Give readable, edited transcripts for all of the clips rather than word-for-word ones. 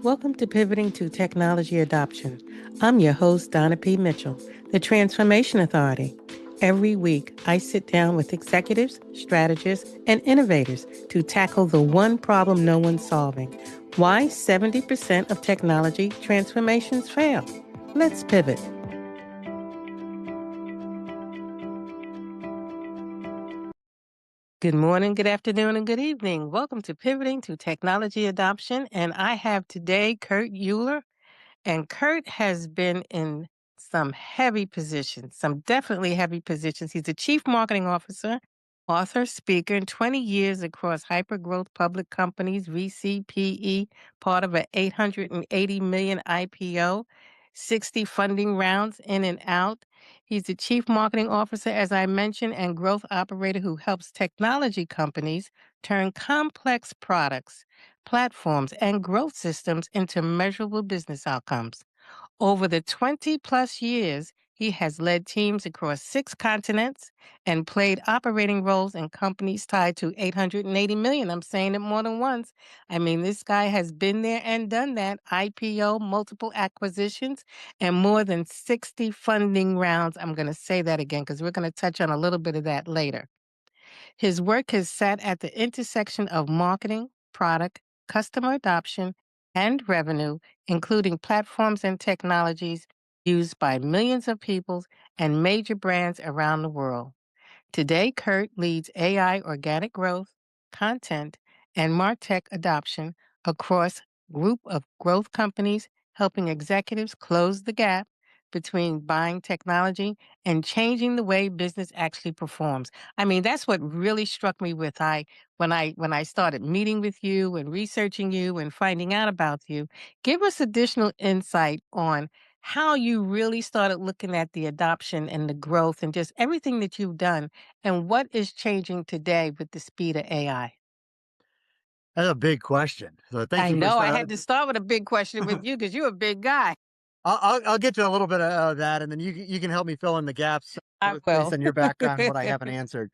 Welcome to Pivoting to Technology Adoption. I'm your host, Donna P. Mitchell, the Transformation Authority. Every week, I sit down with executives, strategists, and innovators to tackle the one problem no one's solving: why 70% of technology transformations fail. Let's pivot. Good morning, good afternoon, and good evening. Welcome to Pivoting to Technology Adoption. And I have today Kurt Uhlir. And Kurt has been in some heavy positions, some definitely heavy positions. He's a chief marketing officer, author, speaker, and 20 years across hypergrowth public companies, VCPE, part of an 880 million IPO, 60 funding rounds in and out. He's the chief marketing officer, as I mentioned, and growth operator who helps technology companies turn complex products, platforms, and growth systems into measurable business outcomes. Over the 20 plus years, he has led teams across 6 continents and played operating roles in companies tied to 880 million. I'm saying it more than once. I mean, this guy has been there and done that: IPO, multiple acquisitions, and more than 60 funding rounds. I'm going to say that again because we're going to touch on a little bit of that later. His work has sat at the intersection of marketing, product, customer adoption, and revenue, including platforms and technologies used by millions of people and major brands around the world. Today, Kurt leads AI organic growth, content, and MarTech adoption across group of growth companies, helping executives close the gap between buying technology and changing the way business actually performs. I mean, that's what really struck me with when I started meeting with you and researching you and finding out about you. Give us additional insight on how you really started looking at the adoption and the growth and just everything that you've done and what is changing today with the speed of AI? That's a big question. So thank I you for know I had to start with a big question with you because you're a big guy. I'll get to a little bit of that, and then you can help me fill in the gaps I based will. on your background and what I haven't answered.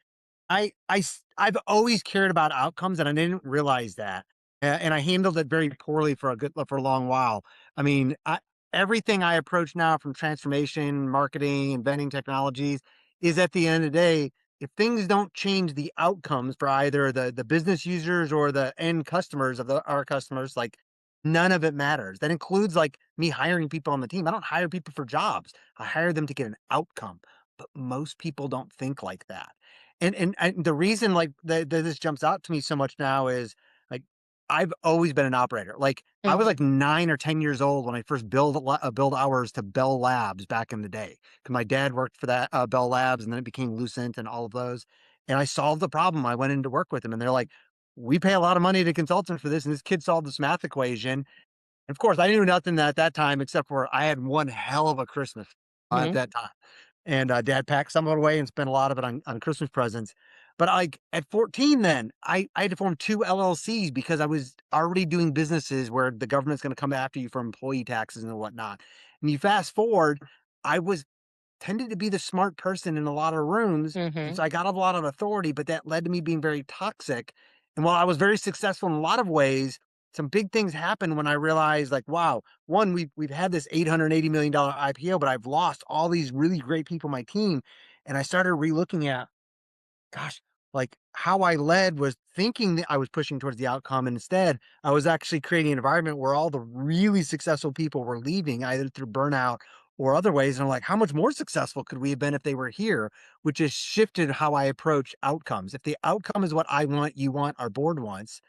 I've always cared about outcomes, and I didn't realize that, and I handled it very poorly for a long while. I mean, everything I approach now, from transformation, marketing, inventing technologies, is at the end of the day, if things don't change the outcomes for either the business users or the end customers of our customers, like, none of it matters. That includes, like, me hiring people on the team. I don't hire people for jobs. I hire them to get an outcome. But most people don't think like that. And the reason, like, that this jumps out to me so much now is, like, I've always been an operator. Like, I was Mhm. like 9 or 10 years old when I first build hours to Bell Labs back in the day. Because my dad worked for that, Bell Labs, and then it became Lucent and all of those. And I solved the problem. I went in to work with them, and they're like, "We pay a lot of money to consultants for this, and this kid solved this math equation." Of course, I knew nothing at that time except for I had one hell of a Christmas at Mhm. that time. And, dad packed some of it away and spent a lot of it on Christmas presents. But, like, at 14 then, I had to form 2 LLCs because I was already doing businesses where the government's gonna come after you for employee taxes and whatnot. And you fast forward, I was tended to be the smart person in a lot of rooms, and Mhm. so I got a lot of authority, but that led to me being very toxic. And while I was very successful in a lot of ways, some big things happened when I realized, like, wow, one, we've had this $880 million IPO, but I've lost all these really great people on my team. And I started relooking at, gosh, like, how I led was thinking that I was pushing towards the outcome. And instead, I was actually creating an environment where all the really successful people were leaving either through burnout or other ways. And I'm like, how much more successful could we have been if they were here? Which has shifted how I approach outcomes. If the outcome is what I want, you want, our board wants,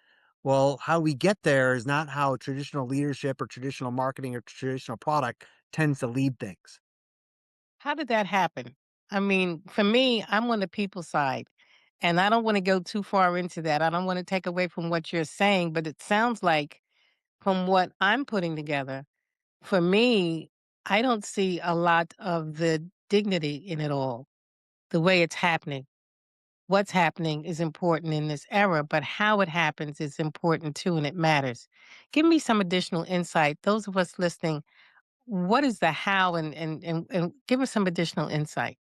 well, how we get there is not how traditional leadership or traditional marketing or traditional product tends to lead things. How did that happen? I mean, for me, I'm on the people side, and I don't want to go too far into that. I don't want to take away from what you're saying, but it sounds like from what I'm putting together, for me, I don't see a lot of the dignity in it all, the way it's happening. What's happening is important in this era, but how it happens is important too, and it matters. Give me some additional insight. Those of us listening, what is the how and give us some additional insight.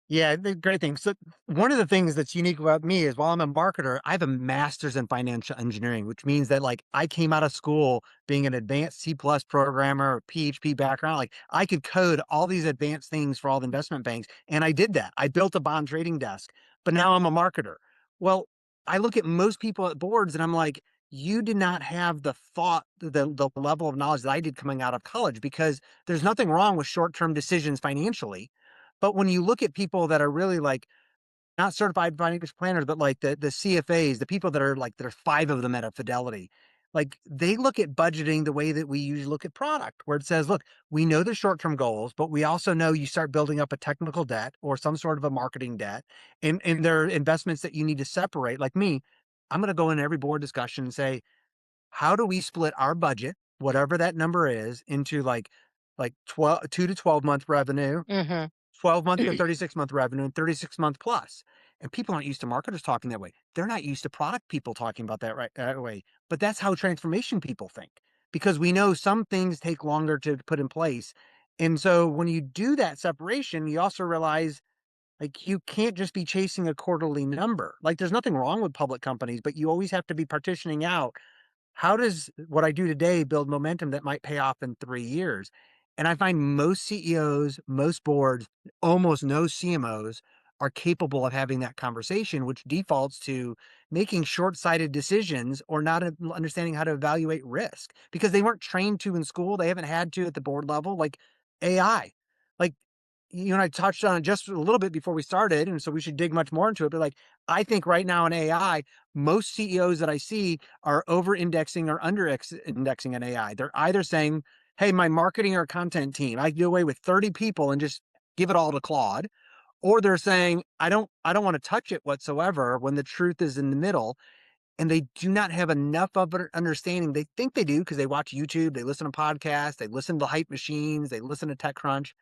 Yeah, the great thing. So one of the things that's unique about me is while I'm a marketer, I have a master's in financial engineering, which means that like I came out of school being an advanced C plus programmer or PHP background. Like I could code all these advanced things for all the investment banks. And I did that. I built a bond trading desk, but now I'm a marketer. Well, I look at most people at boards and I'm like, you did not have the thought, the level of knowledge that I did coming out of college because there's nothing wrong with short-term decisions financially, but when you look at people that are really like not certified financial planners, but like the CFAs, the people that are like there's 5 of them at a Fidelity, like they look at budgeting the way that we usually look at product, where it says, look, we know the short-term goals, but we also know you start building up a technical debt or some sort of a marketing debt, and there are investments that you need to separate. Like me, I'm going to go in every board discussion and say, how do we split our budget, whatever that number is, into like 12, 2 to 12 month revenue, Mhm. 12-month to 36-month revenue, and 36-month plus. And people aren't used to marketers talking that way. They're not used to product people talking about that right that way. But that's how transformation people think because we know some things take longer to put in place. And so when you do that separation, you also realize like you can't just be chasing a quarterly number. Like there's nothing wrong with public companies, but you always have to be partitioning out how does what I do today build momentum that might pay off in 3 years? And I find most CEOs, most boards, almost no CMOs are capable of having that conversation, which defaults to making short-sighted decisions or not understanding how to evaluate risk because they weren't trained to in school. They haven't had to at the board level, like AI. Like you and I touched on it just a little bit before we started, and so we should dig much more into it. But like, I think right now in AI, most CEOs that I see are over indexing or under indexing in AI. They're either saying, hey, my marketing or content team, I can do away with 30 people and just give it all to Claude. Or they're saying, I don't want to touch it whatsoever when the truth is in the middle. And they do not have enough of an understanding. They think they do because they watch YouTube, they listen to podcasts, they listen to hype machines, they listen to TechCrunch.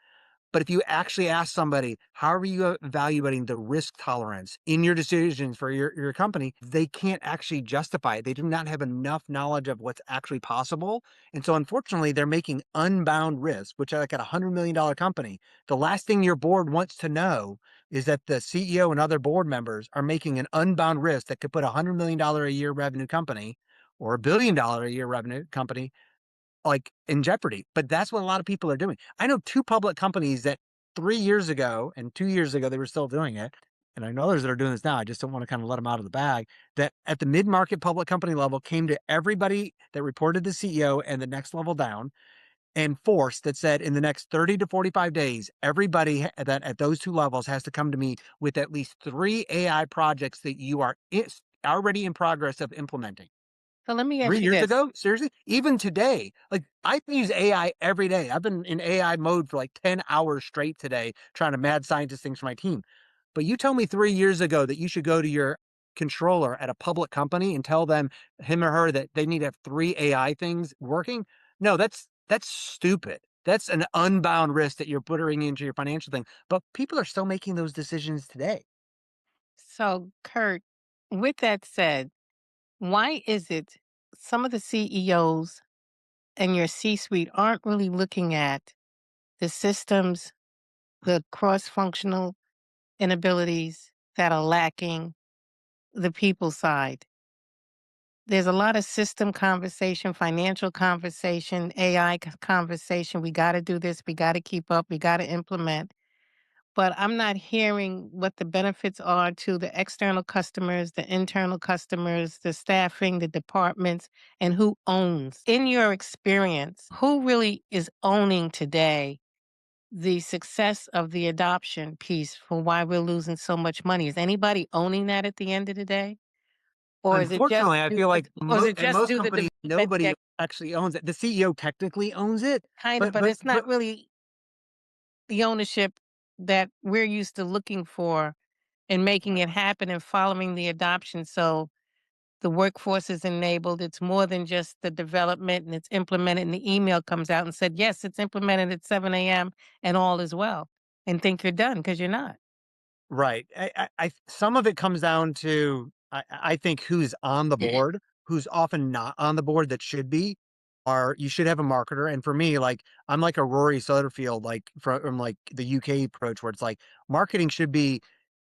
But if you actually ask somebody, how are you evaluating the risk tolerance in your decisions for your company? They can't actually justify it. They do not have enough knowledge of what's actually possible. And so unfortunately, they're making unbound risk, which like at a $100 million company, the last thing your board wants to know is that the CEO and other board members are making an unbound risk that could put a $100 million a year revenue company or $1 billion a year revenue company like, in jeopardy, but that's what a lot of people are doing. I know 2 public companies that 3 years ago and 2 years ago, they were still doing it, and I know others that are doing this now, I just don't wanna kinda let them out of the bag, that at the mid-market public company level came to everybody that reported the CEO and the next level down and forced that said, "In the next 30 to 45 days, everybody that at those 2 levels has to come to me with at least 3 AI projects that you are already in progress of implementing." So let me 3 ask you years this. ago? Seriously? Even today, like, I use AI every day. I've been in AI mode for, like, 10 hours straight today trying to mad scientist things for my team. But you tell me 3 years ago that you should go to your controller at a public company and tell them, him or her, that they need to have 3 AI things working? No, that's stupid. That's an unbound risk that you're putting into your financial thing, but people are still making those decisions today. So, Kurt, with that said, why is it some of the CEOs and your C-suite aren't really looking at the systems, the cross-functional inabilities that are lacking the people side? There's a lot of system conversation, financial conversation, AI conversation. We got to do this. We got to keep up. We got to implement. But I'm not hearing what the benefits are to the external customers, the internal customers, the staffing, the departments, and who owns. In your experience, who really is owning today the success of the adoption piece for why we're losing so much money? Is anybody owning that at the end of the day? Or is it just Unfortunately, I due feel like or is it at just most due the companies, development nobody that actually owns it. The CEO technically owns it, kind of, but but but it's but not really the ownership that we're used to looking for and making it happen and following the adoption so the workforce is enabled. It's more than just the development and it's implemented and the email comes out and said, yes, it's implemented at 7 a.m. and all is well. And think you're done because you're not. right. Some of it comes down to I think who's on the board, who's often not on the board that should be. are you should have a marketer. And for me, like I'm like a Rory Sutherfield, like from like the UK approach, where it's like marketing should be,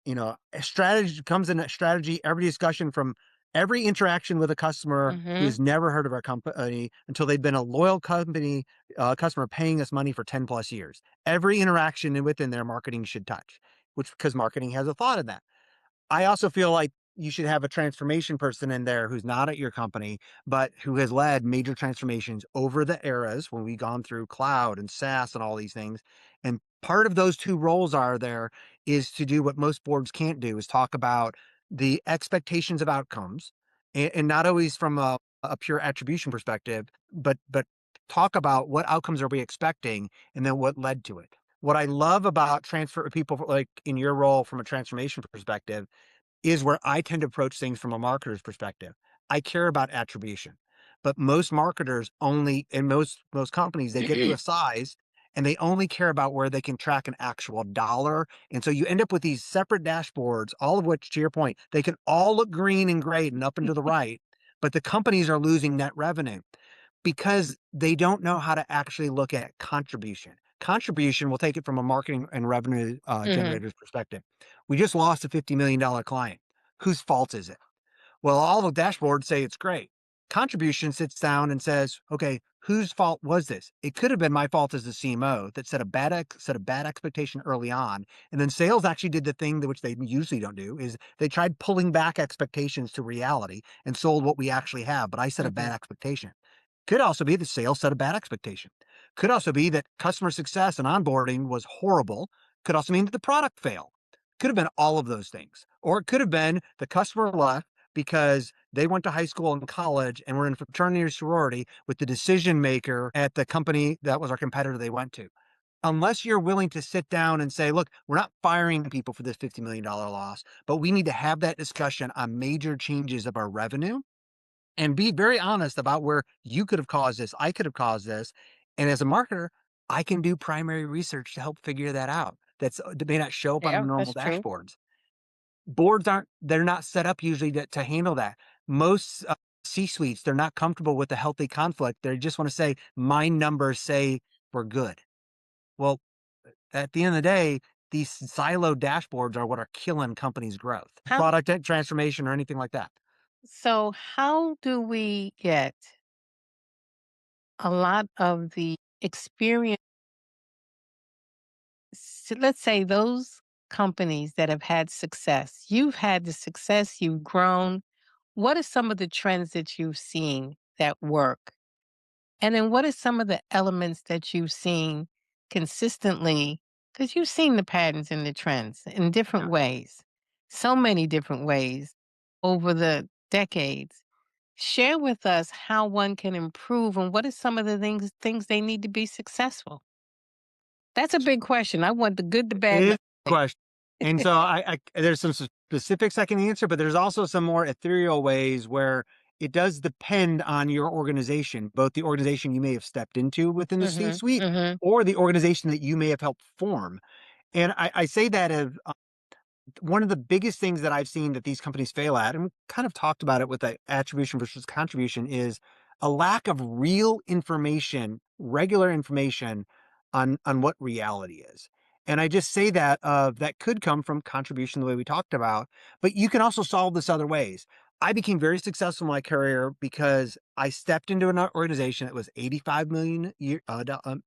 a strategy comes in a strategy, every discussion from every interaction with a customer who Mhm. has never heard of our company until they've been a loyal company customer paying us money for 10 plus years. Every interaction within their marketing should touch, which because marketing has a thought in that. I also feel like you should have a transformation person in there who's not at your company, but who has led major transformations over the eras when we've gone through cloud and SaaS and all these things. And part of those two roles are there is to do what most boards can't do is talk about the expectations of outcomes and not always from a pure attribution perspective, but talk about what outcomes are we expecting and then what led to it. What I love about transfer people like in your role from a transformation perspective is where I tend to approach things from a marketer's perspective. I care about attribution, but most marketers only in most companies, they get to a size and they only care about where they can track an actual dollar. And so you end up with these separate dashboards, all of which, to your point, they can all look green and great and up and to the right, but the companies are losing net revenue because they don't know how to actually look at contribution. Contribution, we'll take it from a marketing and revenue Mhm. generator's perspective. We just lost a $50 million client. Whose fault is it? Well, all the dashboards say it's great. Contribution sits down and says, okay, whose fault was this? It could have been my fault as the CMO that set a bad expectation early on. And then sales actually did the thing that which they usually don't do is they tried pulling back expectations to reality and sold what we actually have. But I set a bad Mhm. expectation. Could also be the sales set a bad expectation. Could also be that customer success and onboarding was horrible. Could also mean that the product failed. Could have been all of those things. Or it could have been the customer left because they went to high school and college and were in a fraternity or sorority with the decision maker at the company that was our competitor they went to. Unless you're willing to sit down and say, look, we're not firing people for this $50 million loss, but we need to have that discussion on major changes of our revenue and be very honest about where you could have caused this, I could have caused this. And as a marketer, I can do primary research to help figure that out. That may not show up on the Yeah, normal that's true. dashboards. Boards aren't, they're not set up usually to handle that. Most C suites, they're not comfortable with a healthy conflict. They just want to say, my numbers say we're good. Well, at the end of the day, these silo dashboards are what are killing companies' growth, How product transformation, or anything like that. so how do we get a lot of the experience, let's say those companies that have had success. You've had the success, you've grown. What are some of the trends that you've seen that work? And then what are some of the elements that you've seen consistently? Because you've seen the patterns and the trends in different Yeah. ways, so many different ways over the decades. Share with us how one can improve and what are some of the things they need to be successful. That's a big question. I want the good, the It bad, and is the a question. And so I there's some specifics I can answer, but there's also some more ethereal ways where it does depend on your organization, both the organization you may have stepped into within the mhm, C-suite mhm. or the organization that you may have helped form. And I say that as one of the biggest things that I've seen that these companies fail at, and we kind of talked about it with the attribution versus contribution, is a lack of real information, regular information on what reality is. And I just say that that could come from contribution the way we talked about, but you can also solve this other ways. I became very successful in my career because I stepped into an organization that was 85 million year,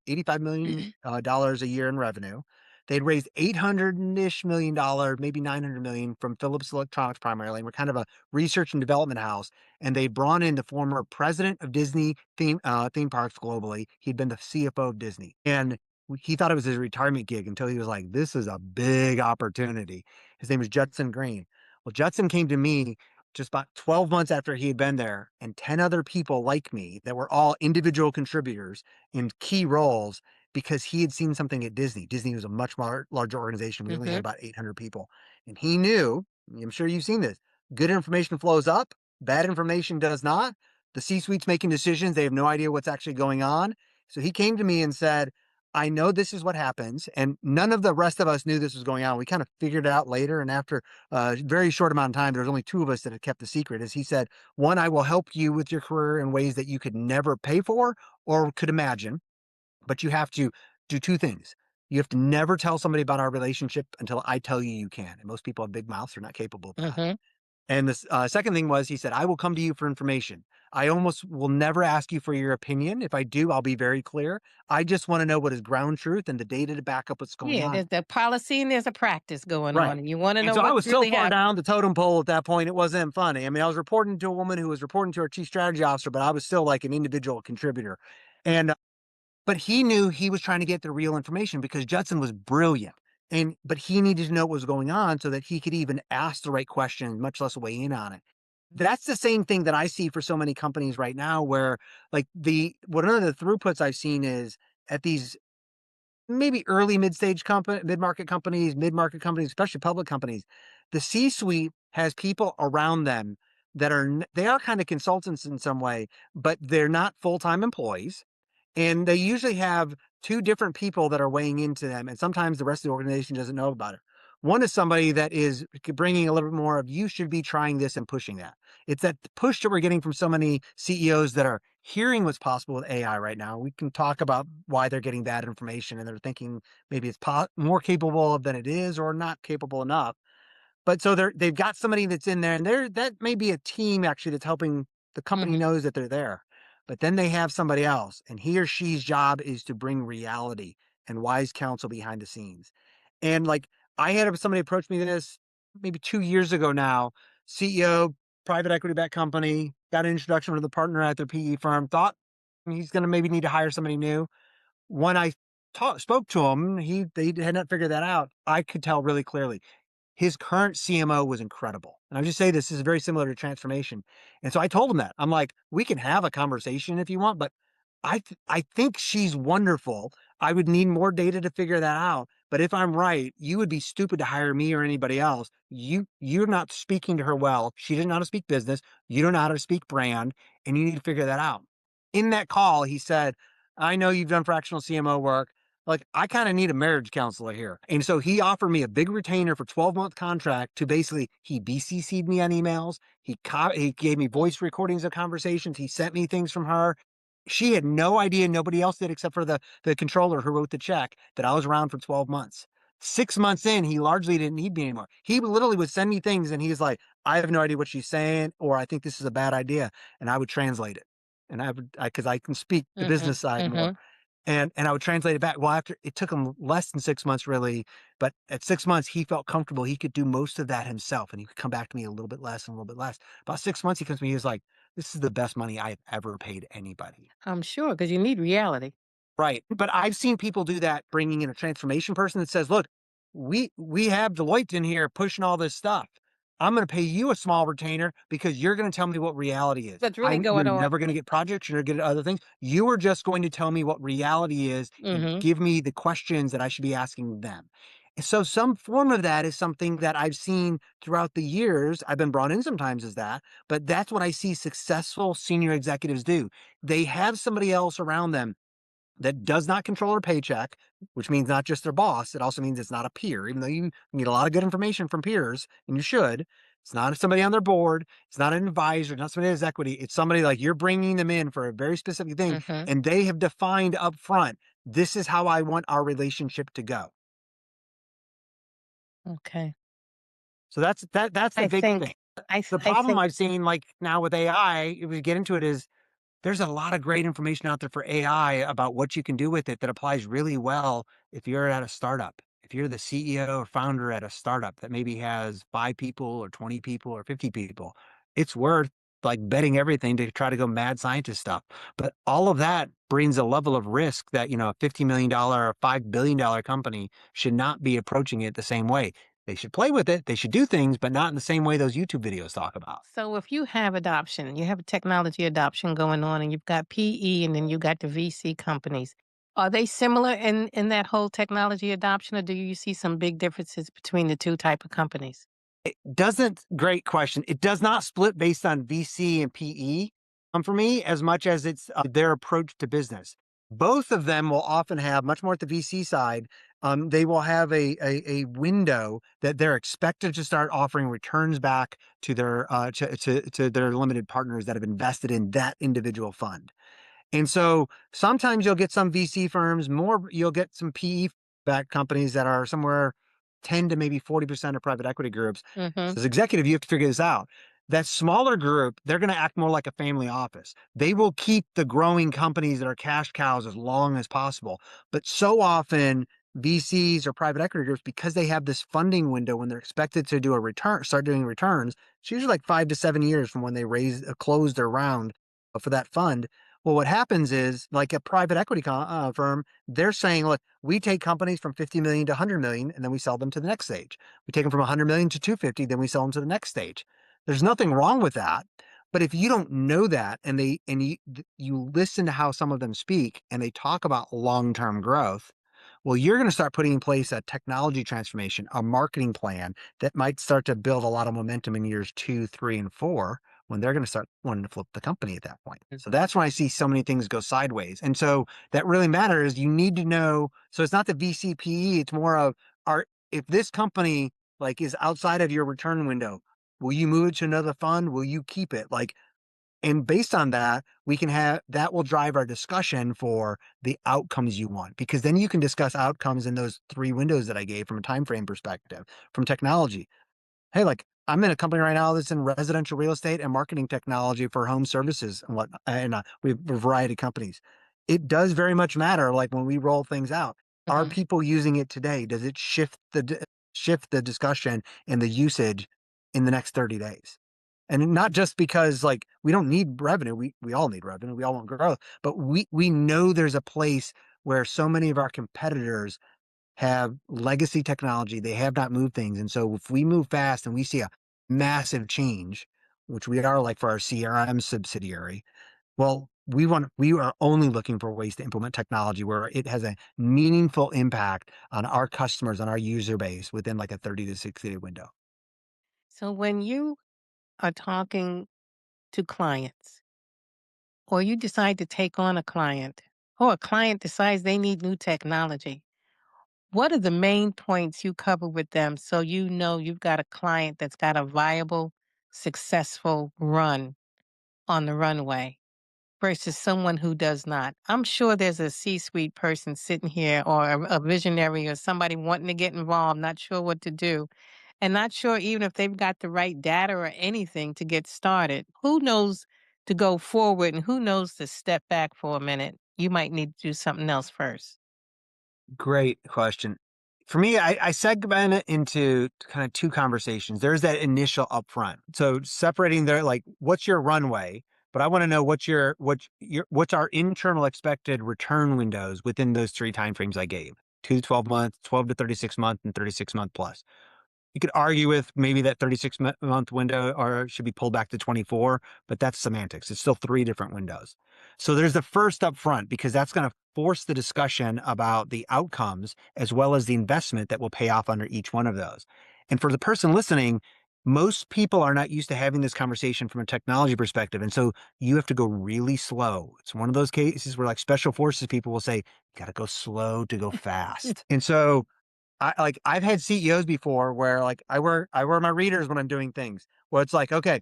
85 million dollars a year in revenue. They'd raised 800-ish million dollars, maybe 900 million from Philips Electronics primarily. We're kind of a research and development house. And they brought in the former president of Disney theme parks globally. He'd been the CFO of Disney. And he thought it was his retirement gig until he was like, this is a big opportunity. His name was Judson Green. Well, Judson came to me just about 12 months after he had been there, and 10 other people like me that were all individual contributors in key roles because he had seen something at Disney. Disney was a much larger organization. We only had Mhm. about 800 people. And he knew, I'm sure you've seen this, good information flows up, bad information does not. The C suite's making decisions. They have no idea what's actually going on. So he came to me and said, I know this is what happens, and none of the rest of us knew this was going on. We kind of figured it out later, and after a very short amount of time, there was only two of us that had kept the secret. As he said, one, I will help you with your career in ways that you could never pay for or could imagine, but you have to do two things. You have to never tell somebody about our relationship until I tell you you can. And most people have big mouths; they're not capable of that. Mhm. And the second thing was, he said, I will come to you for information. I almost will never ask you for your opinion. If I do, I'll be very clear. I just want to know what is ground truth and the data to back up what's going Yeah, on. there's the policy and there's a practice going Right. on, and you wanna And know so I what's was so really far happening. down the totem pole at that point, it wasn't funny. I mean, I was reporting to a woman who was reporting to our chief strategy officer, but I was still like an individual contributor. And but he knew he was trying to get the real information because Judson was brilliant. But he needed to know what was going on so that he could even ask the right questions, much less weigh in on it. That's the same thing that I see for so many companies right now where like the one of the throughputs I've seen is at these maybe early mid-stage company, mid-market companies, especially public companies, the C-suite has people around them that they are kind of consultants in some way, but they're not full-time employees, and they usually have 2 different people that are weighing into them, and sometimes the rest of the organization doesn't know about it. One is somebody that is bringing a little bit more of, "You should be trying this and pushing that." It's that push that we're getting from so many CEOs that are hearing what's possible with AI right now. We can talk about why they're getting bad information and they're thinking maybe it's more capable than it is or not capable enough. But so they've got somebody that's in there, and that may be a team actually that's helping the company Mhm. knows that they're there. But then they have somebody else, and he or she's job is to bring reality and wise counsel behind the scenes. And like I had somebody approach me this maybe 2 years ago now, CEO, private equity backed company, got an introduction to the partner at their PE firm, thought he's going to maybe need to hire somebody new. When I spoke to him, they had not figured that out. I could tell really clearly his current CMO was incredible. And I just say this is very similar to transformation. And so I told him that. I'm like, we can have a conversation if you want, but I think she's wonderful. I would need more data to figure that out. But if I'm right, you would be stupid to hire me or anybody else. You're not speaking to her well. She doesn't know how to speak business. You don't know how to speak brand, and you need to figure that out. In that call, he said, I know you've done fractional CMO work. Like, I kind of need a marriage counselor here. And so he offered me a big retainer for 12-month contract to basically, he BCC'd me on emails. He gave me voice recordings of conversations. He sent me things from her. She had no idea, nobody else did except for the controller who wrote the check, that I was around for 12 months. 6 months in, he largely didn't need me anymore. He literally would send me things and he's like, I have no idea what she's saying, or I think this is a bad idea. And I would translate it. And because I can speak the business Mhm. side more. Mhm. And I would translate it back. Well, after it took him less than 6 months really, but at 6 months, he felt comfortable. He could do most of that himself, and he could come back to me a little bit less and a little bit less. About 6 months, he comes to me, he was like, "This is the best money I've ever paid anybody." I'm sure, because you need reality. Right, but I've seen people do that, bringing in a transformation person that says, "Look, we have Deloitte in here pushing all this stuff. I'm gonna pay you a small retainer because you're gonna tell me what reality is. What's really You're going on. never gonna get projects, you're gonna get other things. You are just going to tell me what reality is and Mhm. give me the questions that I should be asking them." And so some form of that is something that I've seen throughout the years. I've been brought in sometimes as that, but that's what I see successful senior executives do. They have somebody else around them that does not control her paycheck, which means not just their boss. It also means it's not a peer, even though you need a lot of good information from peers, and you should. It's not somebody on their board. It's not an advisor, not somebody that has equity. It's somebody like you're bringing them in for a very specific thing, Mhm. and they have defined up front, this is how I want our relationship to go. Okay. So that's the I big thing. think The I problem think I've seen like now with AI, if we get into it, is there's a lot of great information out there for AI about what you can do with it that applies really well if you're at a startup. If you're the CEO or founder at a startup that maybe has 5 people or 20 people or 50 people, it's worth like betting everything to try to go mad scientist stuff. But all of that brings a level of risk that, a $50 million or $5 billion company should not be approaching it the same way. They should play with it. They should do things, but not in the same way those YouTube videos talk about. so. If you have adoption, you have a technology adoption going on, and you've got PE, and then you got the VC companies. Are they similar in that whole technology adoption, or do you see some big differences between the two type of companies? It doesn't great question. It does not split based on VC and PE, for me as much as it's, their approach to business. Both of them will often have much more at the VC side. They will have a window that they're expected to start offering returns back to their to their limited partners that have invested in that individual fund. And so sometimes you'll get some VC firms, more you'll get some PE backed companies that are somewhere 10 to maybe 40% of private equity groups. Mhm. So as executive, you have to figure this out. That smaller group, they're going to act more like a family office. They will keep the growing companies that are cash cows as long as possible. But so often VCs or private equity groups, because they have this funding window when they're expected to do a return, start doing returns, it's usually like 5 to 7 years from when they close their round for that fund. Well, what happens is, like a private equity firm, they're saying, look, we take companies from 50 million to 100 million, and then we sell them to the next stage. We take them from 100 million to 250, then we sell them to the next stage. There's nothing wrong with that. But if you don't know that, and you listen to how some of them speak, and they talk about long-term growth, well, you're going to start putting in place a technology transformation, a marketing plan that might start to build a lot of momentum in years 2, 3, and 4 when they're going to start wanting to flip the company at that point. So that's when I see so many things go sideways. And so that really matters. You need to know. So it's not the VCPE. It's more of, are if this company like is outside of your return window, will you move it to another fund? Will you keep it? Like, and based on that, we can have that will drive our discussion for the outcomes you want, because then you can discuss outcomes in those three windows that I gave from a time frame perspective, from technology. Hey, like I'm in a company right now that's in residential real estate and marketing technology for home services and what, and we have a variety of companies. It does very much matter. Like when we roll things out, are Mhm. people using it today? Does it shift the discussion and the usage in the next 30 days? And not just because like we don't need revenue, we all need revenue, we all want growth, but we know there's a place where so many of our competitors have legacy technology. They have not moved things. And so if we move fast and we see a massive change, which we are like for our CRM subsidiary, well, we are only looking for ways to implement technology where it has a meaningful impact on our customers, on our user base within like a 30 to 60 day window. So when you are talking to clients, or you decide to take on a client, or a client decides they need new technology, what are the main points you cover with them so you know you've got a client that's got a viable, successful run on the runway versus someone who does not? I'm sure there's a C suite person sitting here, or a visionary, or somebody wanting to get involved, not sure what to do, and not sure even if they've got the right data or anything to get started. Who knows to go forward and who knows to step back for a minute? You might need to do something else first. Great question. For me, I segment it into kind of two conversations. There's that initial upfront. So separating there, like, what's your runway? But I want to know what's our internal expected return windows within those three timeframes I gave: 2 to 12 months, 12 to 36 month, and 36 month plus. You could argue with maybe that 36 month window or should be pulled back to 24, but that's semantics. It's still three different windows. So there's the first up front because that's going to force the discussion about the outcomes as well as the investment that will pay off under each one of those. And for the person listening, most people are not used to having this conversation from a technology perspective. And so you have to go really slow. It's one of those cases where like special forces people will say, got to go slow to go fast. And so I've had CEOs before where like I wear my readers when I'm doing things. Where it's like, okay,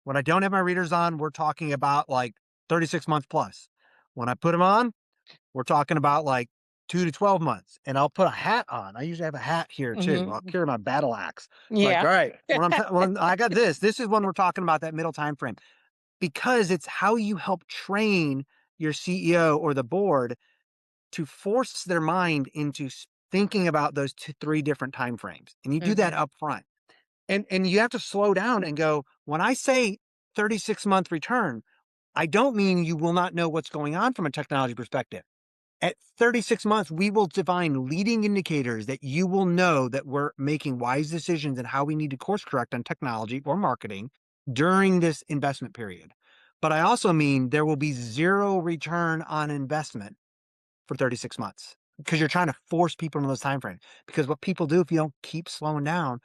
when I don't have my readers on, we're talking about like 36 months plus. When I put them on, we're talking about like 2 to 12 months. And I'll put a hat on. I usually have a hat here too. I'll Mhm. carry my battle axe. Like, Yeah. all right, I got this is when we're talking about that middle time frame because it's how you help train your CEO or the board to force their mind into thinking about those three different time frames, and you do that Mhm. up front. And you have to slow down and go, when I say 36-month return, I don't mean you will not know what's going on from a technology perspective. At 36 months, we will define leading indicators that you will know that we're making wise decisions and how we need to course correct on technology or marketing during this investment period. But I also mean there will be zero return on investment for 36 months because you're trying to force people into those time frames. Because what people do if you don't keep slowing down,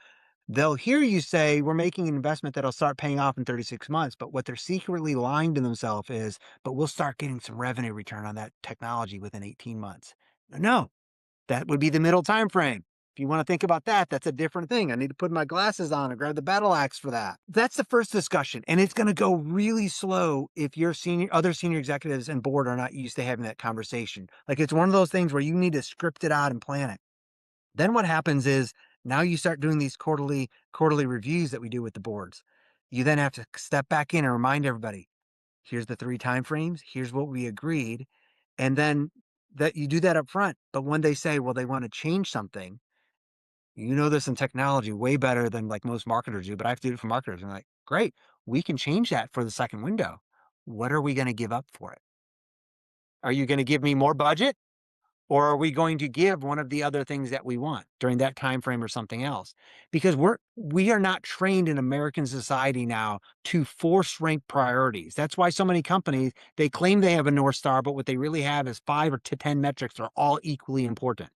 they'll hear you say, we're making an investment that'll start paying off in 36 months. But what they're secretly lying to themselves is, but we'll start getting some revenue return on that technology within 18 months. No, that would be the middle time frame. If you want to think about that, that's a different thing. I need to put my glasses on and grab the battle axe for that. That's the first discussion. And it's going to go really slow if your other senior executives and board are not used to having that conversation. Like it's one of those things where you need to script it out and plan it. Then what happens is now you start doing these quarterly reviews that we do with the boards. You then have to step back in and remind everybody, here's the 3 time frames, here's what we agreed. And then that you do that up front. But when they say, well, they want to change something, you know this in technology way better than like most marketers do, but I have to do it for marketers. I'm like, great, we can change that for the second window. What are we going to give up for it? Are you going to give me more budget? Or are we going to give one of the other things that we want during that time frame or something else? Because we are not trained in American society now to force rank priorities. That's why so many companies, they claim they have a North Star, but what they really have is 5 or to 10 metrics that are all equally important.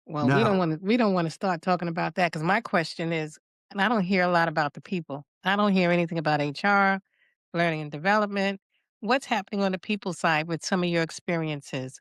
Well, No. we don't wanna start talking about that because my question is, and I don't hear a lot about the people. I don't hear anything about HR, learning and development. What's happening on the people side with some of your experiences?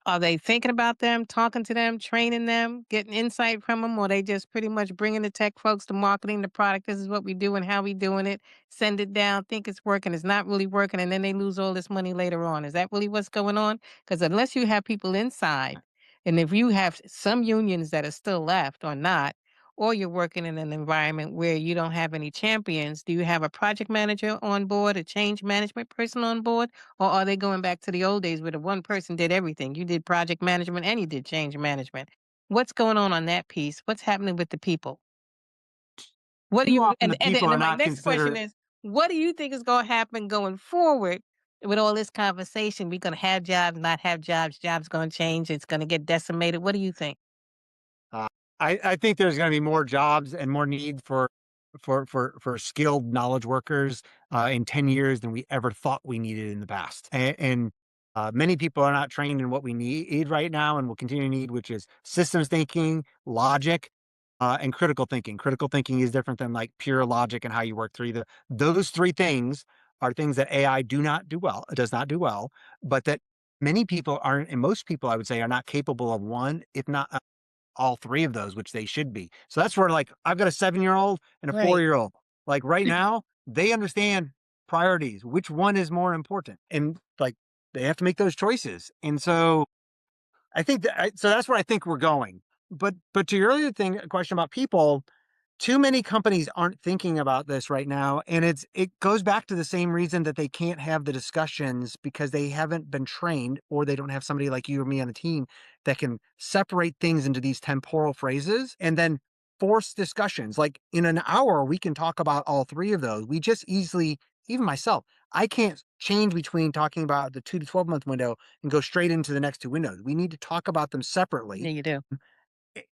Are they thinking about them, talking to them, training them, getting insight from them, or they just pretty much bringing the tech folks, the marketing, the product, "This is what we do and how we doing it," send it down, think it's working, it's not really working, and then they lose all this money later on. Is that really what's going on? Because unless you have people inside, and if you have some unions that are still left or not, or you're working in an environment where you don't have any champions, do you have a project manager on board, a change management person on board? Or are they going back to the old days where the one person did everything? You did project management and you did change management. What's going on that piece? What's happening with the people? What do Too you often the people and are then my not next question considered. is, what do you think is gonna happen going forward with all this conversation? We're gonna have jobs, not have jobs, jobs gonna change, it's gonna get decimated. What do you think? Uh, I think there's going to be more jobs and more need for skilled knowledge workers in 10 years than we ever thought we needed in the past. And many people are not trained in what we need right now and will continue to need, which is systems thinking, logic, and critical thinking. Critical thinking is different than like pure logic and how you work through those 3 things are things that AI does not do well, but that many people aren't, and most people I would say are not capable of one, if not all 3 of those, which they should be. So that's where, like, I've got a 7-year-old and a Right. 4-year-old. Like, right now, they understand priorities, which one is more important, and, like, they have to make those choices, and so I think so that's where I think we're going. But to your earlier question about people, too many companies aren't thinking about this right now, and it goes back to the same reason that they can't have the discussions because they haven't been trained or they don't have somebody like you or me on a team that can separate things into these temporal phrases and then force discussions. Like in an hour, we can talk about all 3 of those. We just easily, even myself, I can't change between talking about the 2 to 12-month window and go straight into the next 2 windows. We need to talk about them Yeah, separately, you do.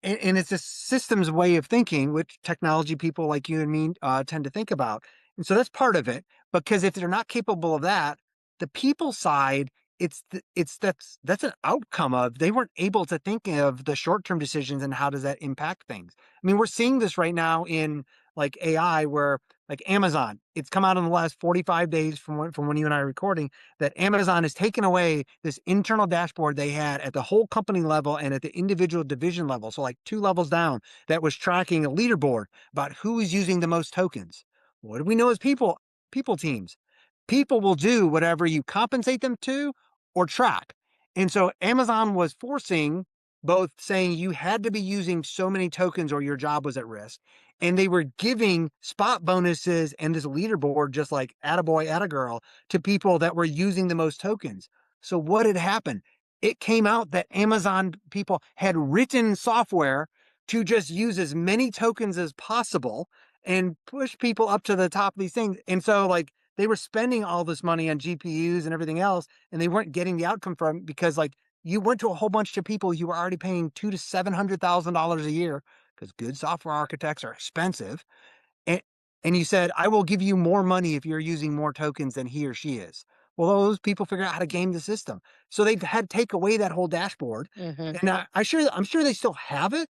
and it's a systems way of thinking, which technology people like you and me tend to think about. And so that's part of it. Because if they're not capable of that, the people side, that's an outcome of they weren't able to think of the short term decisions and how does that impact things. I mean, we're seeing this right now in like AI, where like Amazon, it's come out in the last 45 days from when you and I are recording that Amazon has taken away this internal dashboard they had at the whole company level and at the individual division level. So, like 2 levels down, that was tracking a leaderboard about who is using the most tokens. What do we know as people teams? People will do whatever you compensate them to or track. And so Amazon was forcing both saying you had to be using so many tokens or your job was at risk. And they were giving spot bonuses and this leaderboard, just like attaboy, attagirl, to people that were using the most tokens. So what had happened? It came out that Amazon people had written software to just use as many tokens as possible and push people up to the top of these things. And so like they were spending all this money on GPUs and everything else, and they weren't getting the outcome from it because like you went to a whole bunch of people you were already paying $200,000 to $700,000 a year because good software architects are expensive, and and you said, "I will give you more money if you're using more tokens than he or she is." Well, those people figure out how to game the system. So they've had to take away that whole dashboard. Mhm. And I'm sure they still have it,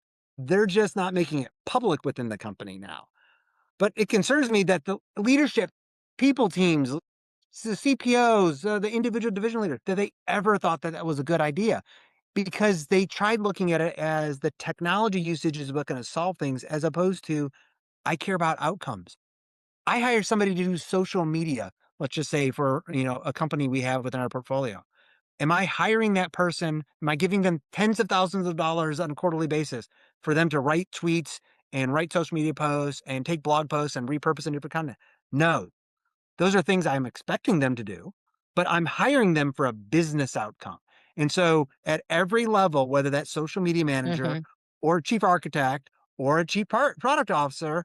They're just not making it public within the company now. But it concerns me that the leadership, people teams, the CPOs, the individual division leader, that they ever thought that that was a good idea because they tried looking at it as the technology usage is what going to solve things, as opposed to I care about outcomes. I hire somebody to do social media, let's just say for a company we have within our portfolio. Am I hiring that person? Am I giving them tens of thousands of dollars on a quarterly basis for them to write tweets and write social media posts and take blog posts and repurpose into different content? No, those are things I'm expecting them to do, but I'm hiring them for a business outcome. And so at every level, whether that's social media manager Mhm. or chief architect or a chief product officer,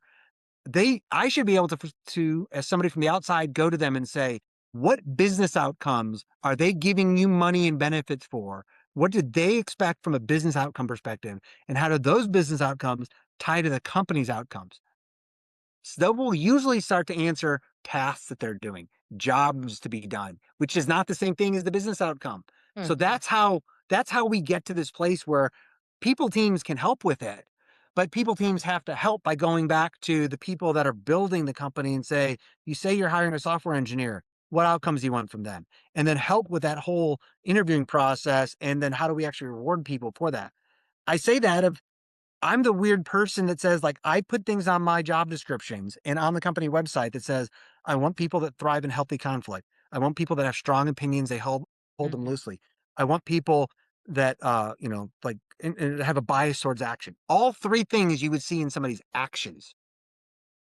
I should be able to, as somebody from the outside, go to them and say, what business outcomes are they giving you money and benefits for? What did they expect from a business outcome perspective? And how do those business outcomes tie to the company's outcomes? So they will usually start to answer tasks that they're doing, jobs to be done, which is not the same thing as the business outcome. So Mhm. that's how we get to this place where people teams can help with it, but people teams have to help by going back to the people that are building the company and say, you say you're hiring a software engineer. What outcomes do you want from them? And then help with that whole interviewing process. And then how do we actually reward people for that? I say that of I'm the weird person that says, like, I put things on my job descriptions and on the company website that says, I want people that thrive in healthy conflict. I want people that have strong opinions, they hold them Mhm. loosely. I want people that like and have a bias towards action. All three things you would see in somebody's actions.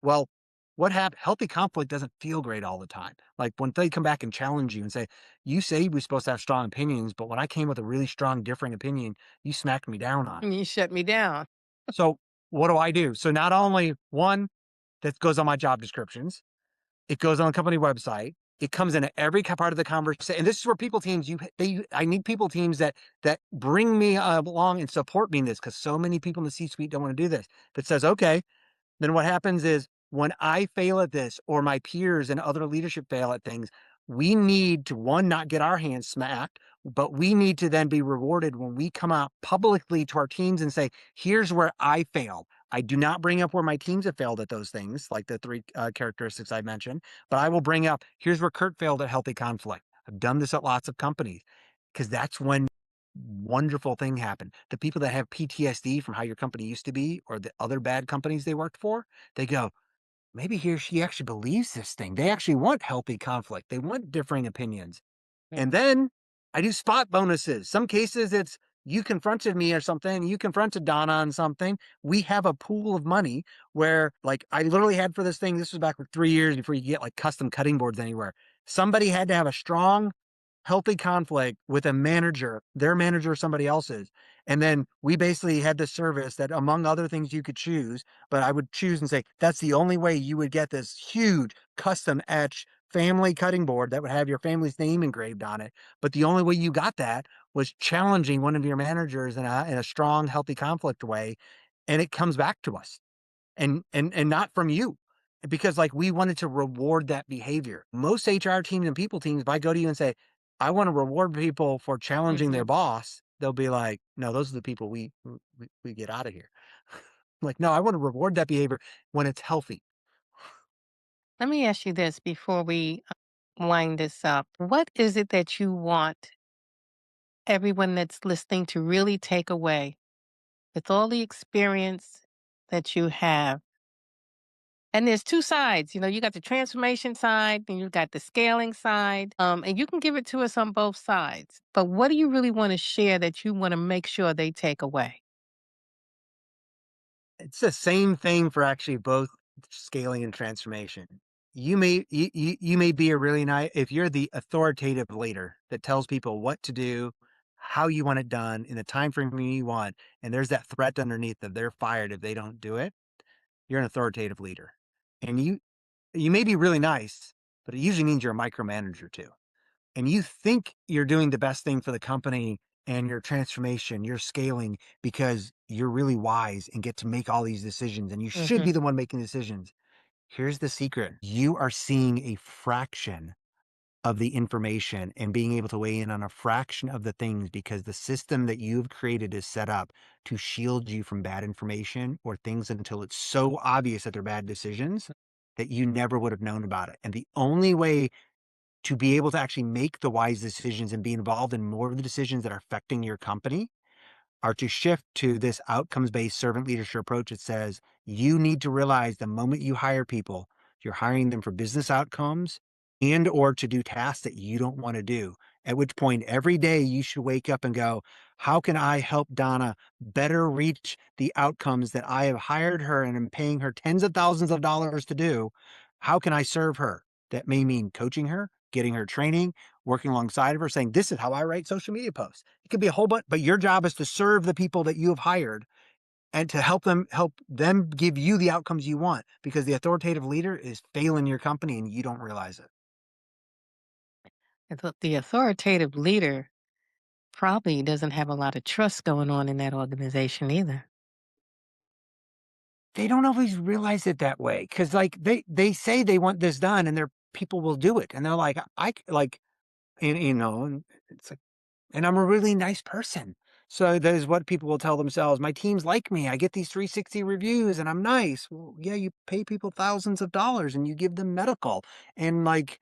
Well, what happened? Healthy conflict doesn't feel great all the time. Like when they come back and challenge you and say, you say we're supposed to have strong opinions, but when I came with a really strong differing opinion, you smacked me down on it. You shut me down. So what do I do? So not only one that goes on my job descriptions, it goes on the company website. It comes in at every part of the conversation. And this is where people teams, I need people teams that bring me along and support me in this because so many people in the C-suite don't want to do this. That says, okay, then what happens is when I fail at this or my peers and other leadership fail at things, we need to one, not get our hands smacked, but we need to then be rewarded when we come out publicly to our teams and say, here's where I failed. I do not bring up where my teams have failed at those things, like the three characteristics I mentioned, but I will bring up, here's where Kurt failed at healthy conflict. I've done this at lots of companies because that's when wonderful thing happened. The people that have PTSD from how your company used to be or the other bad companies they worked for, they go, maybe he or she actually believes this thing. They actually want healthy conflict. They want differing opinions. And Mhm. then I do spot bonuses. Some cases it's you confronted me or something, you confronted Donna on something. We have a pool of money where, like, I literally had for this thing, this was back for 3 years before you get like custom cutting boards anywhere. Somebody had to have a strong healthy conflict with a manager, their manager or somebody else's. And then we basically had this service that among other things you could choose, but I would choose and say, that's the only way you would get this huge custom etch family cutting board that would have your family's name engraved on it. But the only way you got that was challenging one of your managers in a strong, healthy conflict way. And it comes back to us and not from you because like we wanted to reward that behavior. Most HR teams and people teams, if I go to you and say, I want to reward people for challenging their Mhm. boss, they'll be like, no, those are the people we get out of here. Like, no, I want to reward that behavior when it's healthy. Let me ask you this before we wind this up. What is it that you want everyone that's listening to really take away with all the experience that you have? And there's two sides. You got the transformation side and you've got the scaling side. And you can give it to us on both sides. But what do you really want to share that you want to make sure they take away? It's the same thing for actually both scaling and transformation. You may be a really nice if you're the authoritative leader that tells people what to do, how you want it done in the time frame you want, and there's that threat underneath that they're fired if they don't do it. You're an authoritative leader, and you may be really nice, but it usually means you're a micromanager too. And you think you're doing the best thing for the company and your transformation, your scaling because you're really wise and get to make all these decisions and you should Hmm. be the one making decisions. Here's the secret. You are seeing a fraction of the information and being able to weigh in on a fraction of the things because the system that you've created is set up to shield you from bad information or things until it's so obvious that they're bad decisions that you never would have known about it. And the only way to be able to actually make the wise decisions and be involved in more of the decisions that are affecting your company are to shift to this outcomes-based servant leadership approach that says you need to realize the moment you hire people, you're hiring them for business outcomes and or to do tasks that you don't want to do. At which point every day you should wake up and go, how can I help Donna better reach the outcomes that I have hired her and am paying her tens of thousands of dollars to do? How can I serve her? That may mean coaching her, getting her training, working alongside of her, saying, this is how I write social media posts. It could be a whole bunch, but your job is to serve the people that you have hired and to help them give you the outcomes you want because the authoritative leader is failing your company and you don't realize it. I thought the authoritative leader probably doesn't have a lot of trust going on in that organization either. They don't always realize it that way because like they say they want this done and their people will do it. And they're like, like, and it's like, and I'm a really nice person. So that is what people will tell themselves. My teams like me. I get these 360 reviews and I'm nice. Well, yeah, you pay people thousands of dollars and you give them medical and like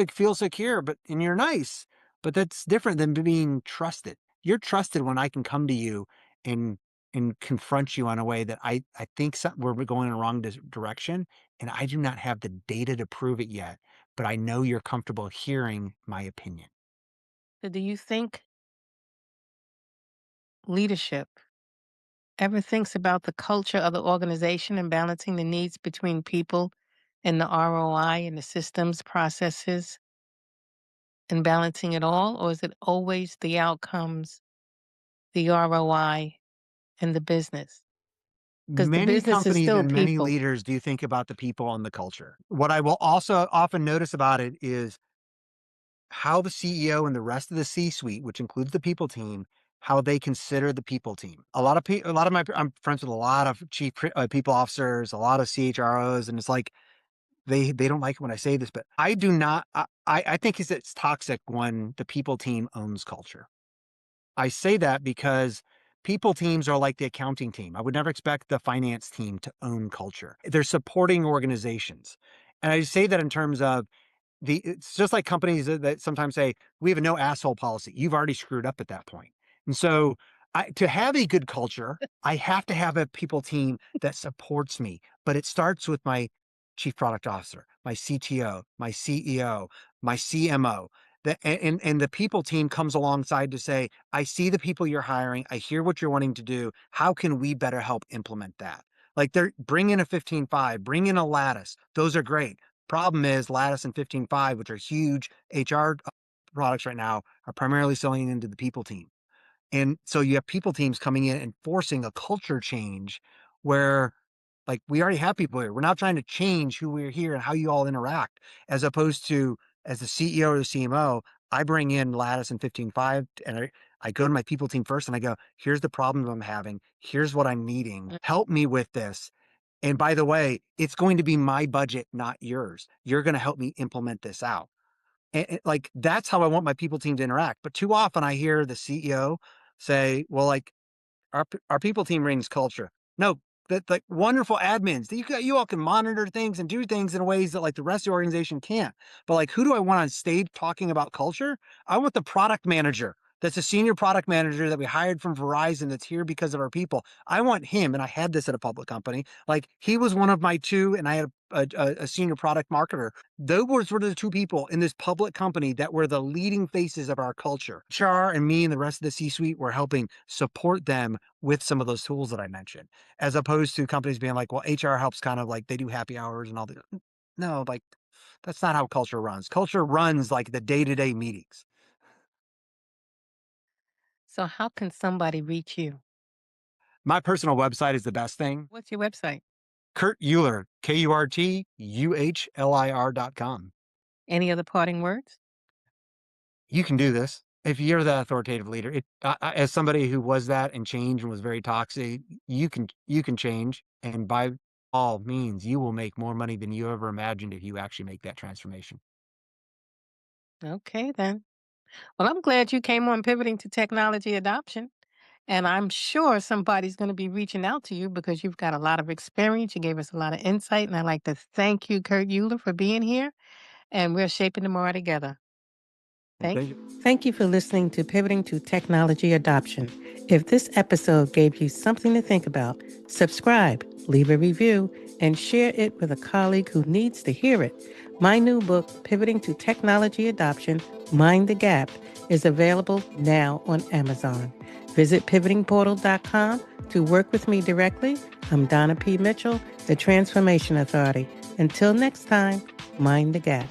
feel secure, but and you're nice. But that's different than being trusted. You're trusted when I can come to you and confront you on a way that I think we're going in a wrong direction and I do not have the data to prove it yet, but I know you're comfortable hearing my opinion. So do you think leadership ever thinks about the culture of the organization and balancing the needs between people and the ROI and the systems, processes, and balancing it all? Or is it always the outcomes, the ROI, and the business? Because the Many business is companies still and many people. leaders do think about the people and the culture. What I will also often notice about it is how the CEO and the rest of the C-suite, which includes the people team, how they consider the people team. A lot of my, I'm friends with a lot of people officers, a lot of CHROs, and it's like they don't like it when I say this, but I do not. I think it's toxic when the people team owns culture. I say that because people teams are like the accounting team. I would never expect the finance team to own culture. They're supporting organizations. And I say that in terms of it's just like companies that sometimes say, we have a no asshole policy. You've already screwed up at that point. And so to have a good culture, I have to have a people team that supports me. But it starts with my chief product officer, my CTO, my CEO, my CMO. And the people team comes alongside to say, I see the people you're hiring. I hear what you're wanting to do. How can we better help implement that? Like they're bring in a 15.5, bring in a lattice. Those are great. Problem is Lattice and 15.5, which are huge HR products right now, are primarily selling into the people team. And so you have people teams coming in and forcing a culture change where like we already have people here. We're now trying to change who we're here and how you all interact, as opposed to as the CEO or the CMO, I bring in Lattice and 15.5 and I go to my people team first and I go, here's the problem I'm having. Here's what I'm needing. Mm. Help me with this. And by the way, it's going to be my budget, not yours. You're going to help me implement this out. And like that's how I want my people team to interact. But too often I hear the CEO say, well, like our people team brings culture. No, that like wonderful admins. You all can monitor things and do things in ways that like the rest of the organization can't. But like who do I want on stage talking about culture? I want the product manager. That's a senior product manager that we hired from Verizon that's here because of our people. I want him, and I had this at a public company. Like he was one of my two, and I had a senior product marketer. Those were the two people in this public company that were the leading faces of our culture. HR and me and the rest of the C-suite were helping support them with some of those tools that I mentioned, as opposed to companies being like, well, HR helps kind of like they do happy hours and all the no, like that's not how culture runs. Culture runs like the day-to-day meetings. So how can somebody reach you? My personal website is the best thing. What's your website? Kurt Uhlir, KurtUhlir.com. Any other parting words? You can do this. If you're the authoritative leader, as somebody who was that and changed and was very toxic, you can change, and by all means, you will make more money than you ever imagined if you actually make that transformation. Okay, then. Well, I'm glad you came on Pivoting to Technology Adoption. And I'm sure somebody's going to be reaching out to you because you've got a lot of experience. You gave us a lot of insight. And I'd like to thank you, Kurt Uhlir, for being here. And we're shaping tomorrow together. Well, Thank thank you. you. Thank you for listening to Pivoting to Technology Adoption. If this episode gave you something to think about, subscribe, leave a review, and share it with a colleague who needs to hear it. My new book, Pivoting to Technology Adoption, Mind the Gap, is available now on Amazon. Visit pivotingportal.com to work with me directly. I'm Donna P. Mitchell, the Transformation Authority. Until next time, mind the gap.